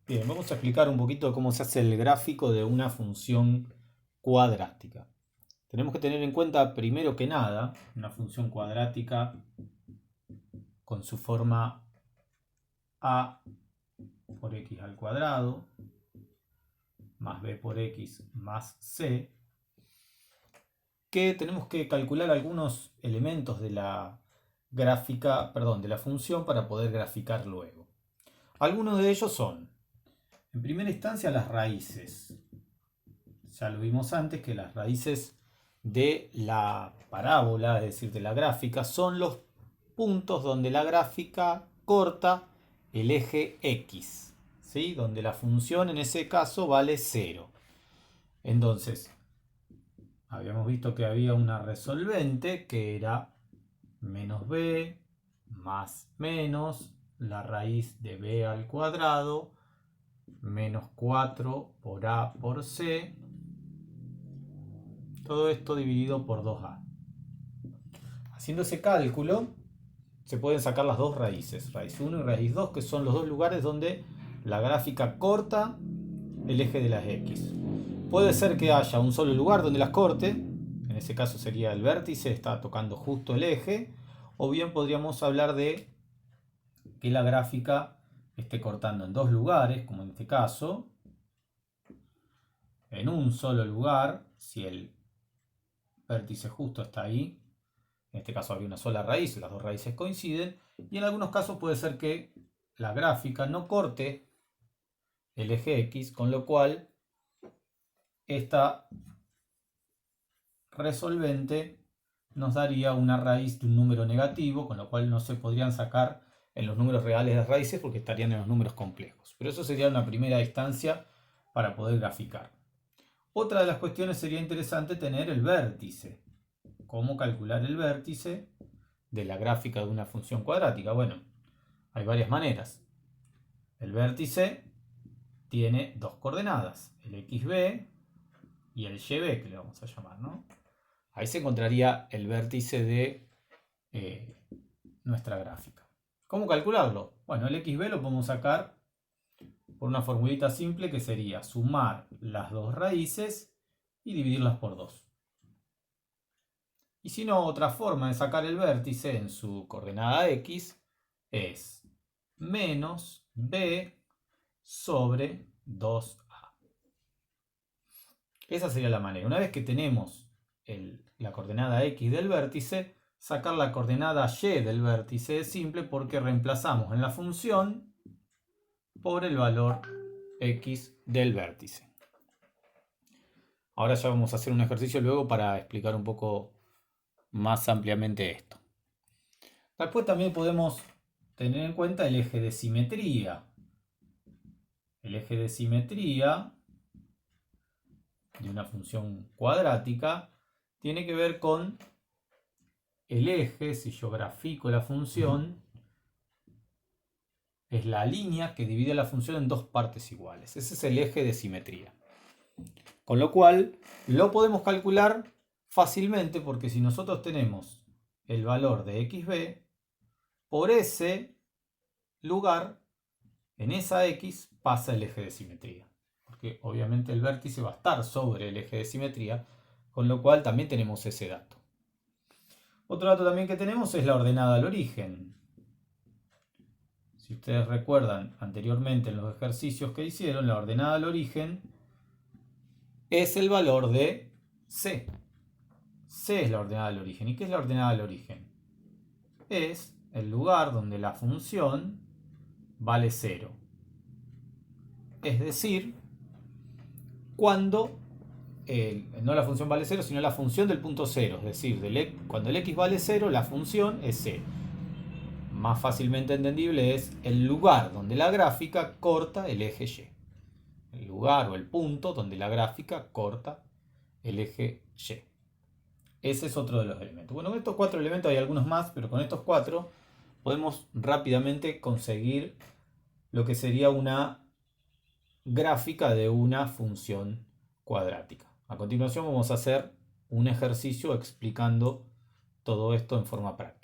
Bien, vamos a explicar un poquito cómo se hace el gráfico de una función cuadrática. Tenemos que tener en cuenta, primero que nada, una función cuadrática con su forma a por x al cuadrado más b por x más c, que tenemos que calcular algunos elementos de la gráfica, perdón, de la función para poder graficar luego. Algunos de ellos son, en primera instancia, las raíces. Ya lo vimos antes que las raíces de la parábola, es decir, de la gráfica, son los puntos donde la gráfica corta el eje X, ¿sí? Donde la función en ese caso vale 0. Entonces, habíamos visto que había una resolvente que era menos b más menos la raíz de b al cuadrado menos 4 por a por c. Todo esto dividido por 2a. Haciendo ese cálculo, se pueden sacar las dos raíces, raíz 1 y raíz 2, que son los dos lugares donde la gráfica corta el eje de las x. Puede ser que haya un solo lugar donde las corte, en ese caso sería el vértice, está tocando justo el eje, o bien podríamos hablar de que la gráfica esté cortando en dos lugares, como en este caso, en un solo lugar, si el vértice justo está ahí. En este caso había una sola raíz, las dos raíces coinciden. Y en algunos casos puede ser que la gráfica no corte el eje X, con lo cual esta resolvente nos daría una raíz de un número negativo, con lo cual no se podrían sacar en los números reales las raíces porque estarían en los números complejos. Pero eso sería una primera instancia para poder graficar. Otra de las cuestiones sería interesante tener el vértice. ¿Cómo calcular el vértice de la gráfica de una función cuadrática? Bueno, hay varias maneras. El vértice tiene dos coordenadas, el xb y el yb, que le vamos a llamar, ¿no? Ahí se encontraría el vértice de nuestra gráfica. ¿Cómo calcularlo? Bueno, el xb lo podemos sacar por una formulita simple que sería sumar las dos raíces y dividirlas por 2. Y si no, otra forma de sacar el vértice en su coordenada x es menos b sobre 2a. Esa sería la manera. Una vez que tenemos la coordenada x del vértice, sacar la coordenada y del vértice es simple porque reemplazamos en la función por el valor x del vértice. Ahora ya vamos a hacer un ejercicio luego para explicar un poco más ampliamente esto. Después también podemos tener en cuenta el eje de simetría. El eje de simetría de una función cuadrática tiene que ver con el eje, si yo grafico la función, es la línea que divide la función en dos partes iguales. Ese es el eje de simetría. Con lo cual lo podemos calcular fácilmente porque si nosotros tenemos el valor de xb, por ese lugar, en esa x pasa el eje de simetría. Porque obviamente el vértice va a estar sobre el eje de simetría, con lo cual también tenemos ese dato. Otro dato también que tenemos es la ordenada al origen. Si ustedes recuerdan anteriormente en los ejercicios que hicieron, la ordenada al origen es el valor de c. C es la ordenada al origen. ¿Y qué es la ordenada al origen? Es el lugar donde la función vale 0. Es decir, cuando no la función vale 0, sino la función del punto 0. Es decir, cuando el x vale 0, la función es 0. Más fácilmente entendible es el lugar donde la gráfica corta el eje y. El lugar o el punto donde la gráfica corta el eje y. Ese es otro de los elementos. Bueno, con estos 4 elementos hay algunos más, pero con estos 4 podemos rápidamente conseguir lo que sería una gráfica de una función cuadrática. A continuación vamos a hacer un ejercicio explicando todo esto en forma práctica.